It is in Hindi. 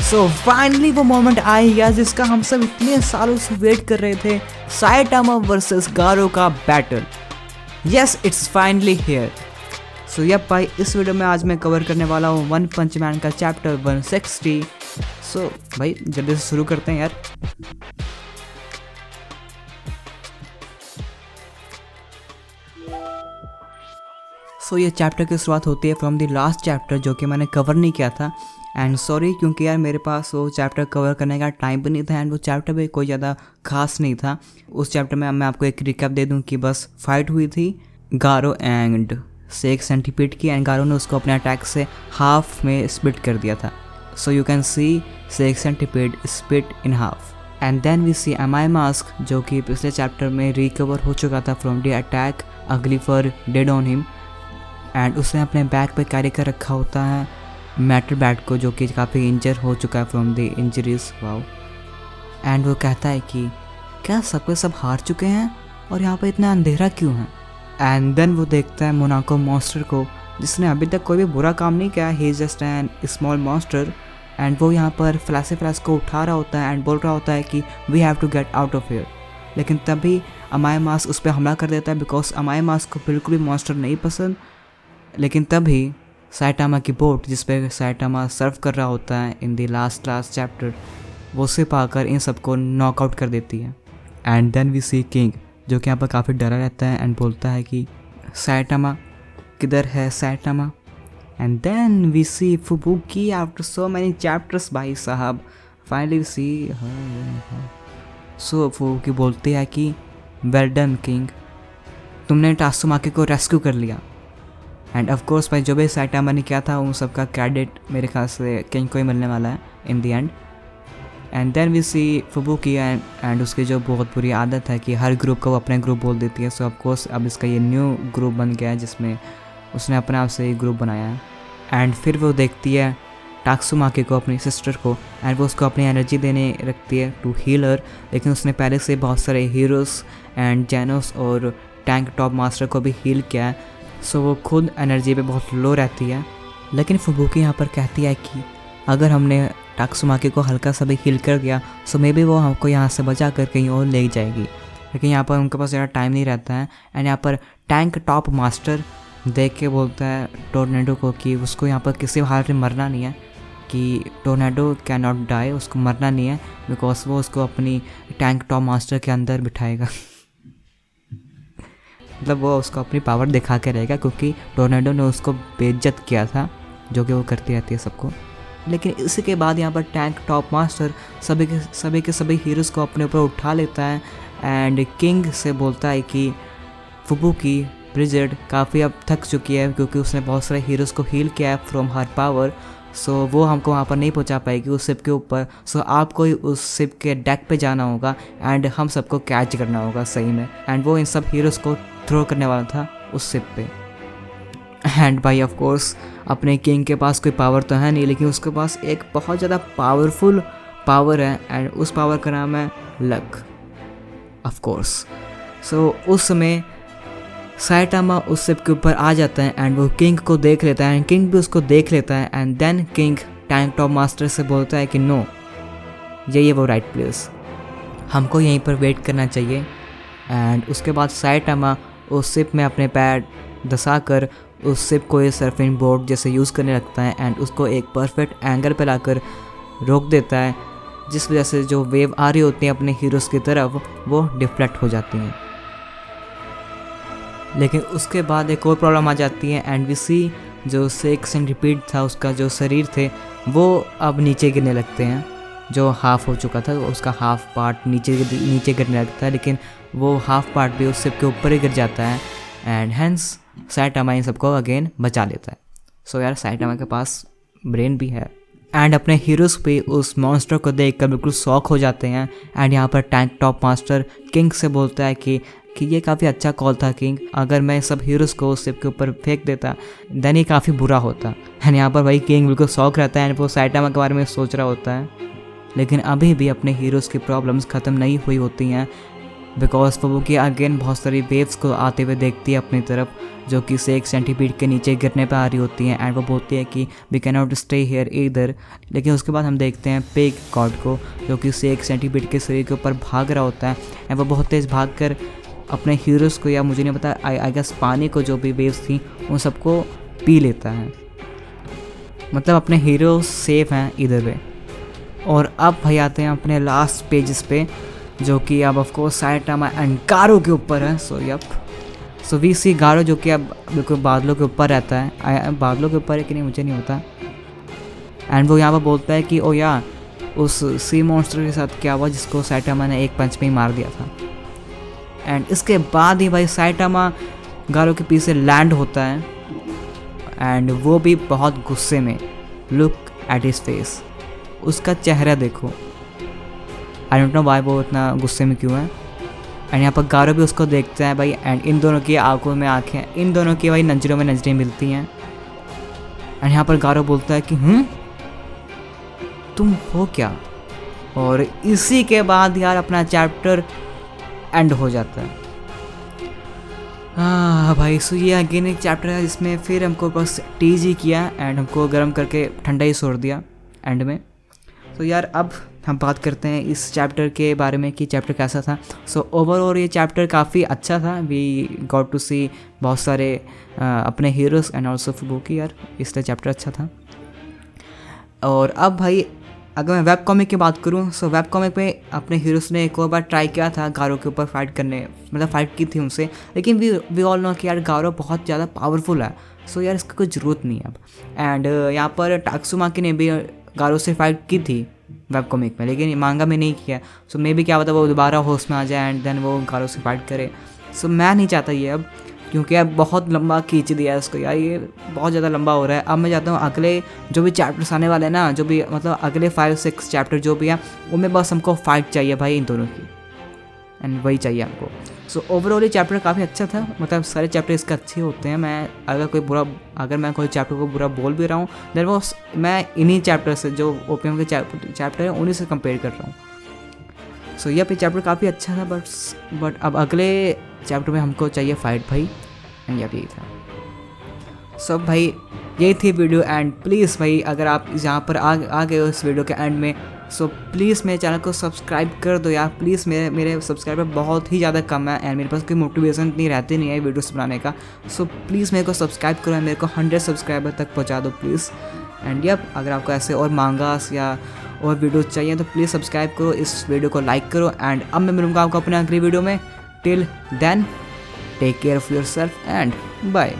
सो फाइनली वो मोमेंट आ ही गया जिसका हम सब इतने सालों से वेट कर रहे थे, साइटामा वर्सेस गारो का बैटल। Yes, it's finally here. So yup भाई, इस वीडियो में आज मैं कवर करने वाला हूँ वन पंच मैन का चैप्टर 160। सो भाई जल्दी से शुरू करते हैं यार। सो ये चैप्टर की शुरुआत होती है फ्रॉम द लास्ट चैप्टर जो कि मैंने कवर नहीं किया था। एंड सॉरी क्योंकि यार मेरे पास वो चैप्टर कवर करने का टाइम भी नहीं था एंड वो चैप्टर भी कोई ज़्यादा खास नहीं था। उस चैप्टर में मैं आपको एक रिकैप दे दूं कि बस फाइट हुई थी गारो एंड सेक सेंटीपीड की, एंड गारो ने उसको अपने अटैक से हाफ में स्प्लिट कर दिया था। So you can see sick centipede split in half. And then we see Amai Mask जो कि पिछले चैप्टर में रिकवर हो चुका था फ्रॉम द अटैक अग्लीफर डेड ऑन हिम, एंड उसने अपने बैक पे कैरी कर रखा होता है मैटर बैट को जो कि काफ़ी इंजर हो चुका है from the injuries. Wow. And वो कहता है कि क्या सब के सब हार चुके हैं और यहाँ पे इतना अंधेरा क्यों है। एंड देन वो देखता है मोनाको मॉन्स्टर को जिसने अभी तक कोई भी बुरा काम नहीं किया, he is just an small monster. And वो यहाँ पर फ्लैश को उठा रहा होता है एंड बोल रहा होता है कि we have to get out of here. लेकिन तभी अमाई मास्क उस पर हमला कर देता है बिकॉज अमाई मास्क को बिल्कुल भी मॉन्स्टर नहीं पसंद। लेकिन तभी साइटामा की बोट जिस पे साइटामा सर्व कर रहा होता है इन द लास्ट चैप्टर, वो सिप आकर इन सबको नॉकआउट कर देती है। And then we see King जो कि यहाँ पर काफ़ी डरा रहता है एंड बोलता है कि साइटामा किधर है Saitama. And then we see Fubuki after so many chapters भाई साहब, फाइनली वी सी। सो फुबुकी बोलती है कि वेल डन किंग, तुमने टासुमाकी को रेस्क्यू कर लिया। एंड ऑफ कोर्स भाई जो भी साइटामा ने किया था उन सबका क्रेडिट मेरे ख्याल से किंग को ही मिलने वाला है in the end. And then we see Fubuki and उसकी जो बहुत बुरी आदत है कि हर ग्रुप को वो अपने ग्रुप बोल देती है। सो ऑफ कोर्स अब इसका ये न्यू ग्रुप बन गया है जिसमें उसने अपने आप से ये ग्रुप बनाया है। एंड फिर वो देखती है टाक्सुमाकी को, अपनी सिस्टर को, एंड वो उसको अपनी एनर्जी देने रखती है टू हीलर। लेकिन उसने पहले से बहुत सारे हीरोज़ एंड जैनोस और टैंक टॉप मास्टर को भी हील किया है। सो वो खुद एनर्जी पे बहुत लो रहती है। लेकिन फुबुकी यहाँ पर कहती है कि अगर हमने टाक्सुमाकी को हल्का सा भी हील कर दिया सो मे बी वो हमको यहाँ से बचा कर कहीं और ले जाएगी। लेकिन यहाँ पर उनके पास ज़्यादा टाइम नहीं रहता है। एंड यहाँ पर टैंक टॉप मास्टर देख के बोलता है टोर्नेडो को कि उसको यहाँ पर किसी हाल में मरना नहीं है, कि टोर्नेडो कैन नॉट डाई, उसको मरना नहीं है बिकॉज वो उसको अपनी टैंक टॉप मास्टर के अंदर बिठाएगा। मतलब वो उसको अपनी पावर दिखा के रहेगा क्योंकि टोर्नेडो ने उसको बेइज्जत किया था जो कि वो करती रहती है सबको। लेकिन इसके बाद यहाँ पर टैंक टॉप मास्टर सभी के सभी हीरोज़ को अपने ऊपर उठा लेता है एंड किंग से बोलता है कि फुबुकी ब्रिजेड काफ़ी अब थक चुकी है क्योंकि उसने बहुत सारे हीरोज़ को हील किया है फ्रॉम हर पावर। सो वो हमको वहाँ पर नहीं पहुँचा पाएगी उस शिप के ऊपर। सो आपको ही उस शिप के डेक पे जाना होगा एंड हम सबको कैच करना होगा सही में। एंड वो इन सब हीरोज़ को थ्रो करने वाला था उस शिप पे। एंड भाई ऑफ कोर्स अपने किंग के पास कोई पावर तो है नहीं, लेकिन उसके पास एक बहुत ज़्यादा पावरफुल पावर है एंड उस पावर का नाम है लक ऑफ कोर्स। सो उस समय साइटामा उस शिप के ऊपर आ जाता है एंड वो किंग को देख लेता है एंड किंग भी उसको देख लेता है। And then King Tank Top Master से बोलता है कि नो, यही है वो राइट प्लेस, हमको यहीं पर वेट करना चाहिए। एंड उसके बाद साइटामा उस शिप में अपने पैर धसा कर उस शिप को ये सर्फिंग बोर्ड जैसे यूज़ करने लगता है एंड उसको एक परफेक्ट एंगल पर लाकर रोक देता है, जिस वजह से जो वेव आ रही होती है अपने हीरोज़ की तरफ वो डिफ्लेक्ट हो जाती हैं। लेकिन उसके बाद एक और प्रॉब्लम आ जाती है एंड वी सी जो सेक सेंटीपीड था उसका जो शरीर थे वो अब नीचे गिरने लगते हैं। जो हाफ हो चुका था उसका हाफ पार्ट नीचे गिरने लगता है, लेकिन वो हाफ पार्ट भी उस शिप के ऊपर ही गिर जाता है एंड हेंस साइटामा इन सबको अगेन बचा लेता है। सो यार साइटामा के पास ब्रेन भी है एंड अपने हीरोज़ पे उस मॉन्स्टर को देखकर बिल्कुल शॉक हो जाते हैं। एंड यहाँ पर टैंक टॉप मास्टर किंग से बोलता है कि ये काफ़ी अच्छा कॉल था किंग, अगर मैं सब हीरोज़ को उस शिप के ऊपर फेंक देता देन ये काफ़ी बुरा होता। एंड यहाँ पर भाई किंग बिल्कुल शौक रहता है एंड वो साइटामा के बारे में सोच रहा होता है। लेकिन अभी भी अपने हीरोज़ की प्रॉब्लम्स ख़त्म नहीं हुई होती हैं बिकॉज फुबुकी अगेन बहुत सारी वेव्स को आते हुए देखती है अपनी तरफ, जो कि उसे 1 सेंटीमीटर के नीचे गिरने पर आ रही होती हैं। एंड वो बोलती है कि we can not stay here either. लेकिन उसके बाद हम देखते हैं पिग गॉड को, जो कि उसे 1 सेंटीमीटर के शरीर के ऊपर भाग रहा होता है। एंड वो बहुत तेज़ भाग कर अपने हीरोज़ को, या मुझे नहीं पता, आई गेस पानी को, जो भी वेव्स थी उन सबको पी लेता है। मतलब अपने हीरो सेफ हैं इधर वे। और अब भाई आते हैं अपने लास्ट पेजेस पे, जो कि अब ऑफकोर्स साइटामा एंड गारो के ऊपर है। सो वी सी गारो, जो कि अब बिल्कुल बादलों के ऊपर रहता है। बादलों के ऊपर है कि नहीं मुझे नहीं पता। एंड वो यहाँ पर बोलता है कि ओ या उस सी मॉन्स्टर के साथ क्या हुआ जिसको साइटामा ने एक पंच में ही मार दिया था। एंड इसके बाद ही भाई साइटामा गारो के पीछे लैंड होता है। एंड वो भी बहुत गुस्से में। लुक एट हिज फेस, उसका चेहरा देखो। आई डोंट नो वाई वो इतना गुस्से में क्यों है। एंड यहाँ पर गारो भी उसको देखता है भाई। एंड इन दोनों की आंखों में आंखें, इन दोनों की भाई नजरों में नजरें मिलती हैं। एंड यहाँ पर गारो बोलता है कि तुम हो क्या। और इसी के बाद यार अपना चैप्टर एंड हो जाता है। भाई सो ये अगेन एक चैप्टर है जिसमें फिर हमको बस टीज ही किया एंड हमको गर्म करके ठंडा ही छोड़ दिया एंड में। तो यार अब हम बात करते हैं इस चैप्टर के बारे में कि चैप्टर कैसा था। सो ओवरऑल ये चैप्टर काफ़ी अच्छा था। वी गॉट टू सी बहुत सारे अपने हीरोज़ एंड ऑल्सो फुबुकी यार, इसलिए चैप्टर अच्छा था। और अब भाई अगर मैं वेब कॉमिक की बात करूं, सो वेब कॉमिक में अपने हीरोज़ ने एक और बार ट्राई किया था गारो के ऊपर फाइट करने, मतलब फाइट की थी उनसे। लेकिन वी ऑल नो कि यार गारो बहुत ज़्यादा पावरफुल है। सो यार इसकी कोई ज़रूरत नहीं है अब। एंड यहाँ पर टाक्सुमाकी ने भी गारो से फाइट की थी वेब कॉमिक में, लेकिन मांगा में नहीं किया। सो मे भी क्या पता वो दोबारा होश में आ जाए एंड देन वो गारो से फाइट करे। सो मैं नहीं चाहता ये अब, क्योंकि अब बहुत लंबा खींच दिया है इसको यार, ये बहुत ज़्यादा लंबा हो रहा है। अब मैं चाहता हूँ अगले जो भी चैप्टर्स आने वाले हैं ना, जो भी मतलब अगले 5-6 चैप्टर जो भी हैं, उनमें बस हमको फाइट चाहिए भाई इन दोनों की, एंड वही चाहिए हमको। सो ओवरऑल ये चैप्टर काफ़ी अच्छा था। मतलब सारे चैप्टर इसके अच्छे होते हैं। मैं अगर मैं कोई चैप्टर को बुरा बोल भी रहा हूँ देन वो मैं इन्हीं चैप्टर से, जो ओपीएम के चैप्टर है उन्हीं से कंपेयर कर रहा हूँ। सो यह चैप्टर काफ़ी अच्छा था, बट अब अगले चैप्टर में हमको चाहिए फाइट भाई, एंड यही था। सो भाई यही थी वीडियो। एंड प्लीज़ भाई अगर आप यहाँ पर आ गए हो इस वीडियो के एंड में, सो प्लीज़ मेरे चैनल को सब्सक्राइब कर दो यार प्लीज़। मेरे सब्सक्राइबर बहुत ही ज़्यादा कम है एंड मेरे पास कोई मोटिवेशन इतनी रहती नहीं है वीडियोस बनाने का। सो प्लीज़ मेरे को सब्सक्राइब करो, मेरे को 100 सब्सक्राइबर तक पहुँचा दो प्लीज़। एंड यप अगर आपको ऐसे और मांगास या और वीडियोस चाहिए तो प्लीज़ सब्सक्राइब करो, इस वीडियो को लाइक करो। एंड अब मैं मिलूँगा आपको अपने अगली वीडियो में। Till then take care of yourself and bye.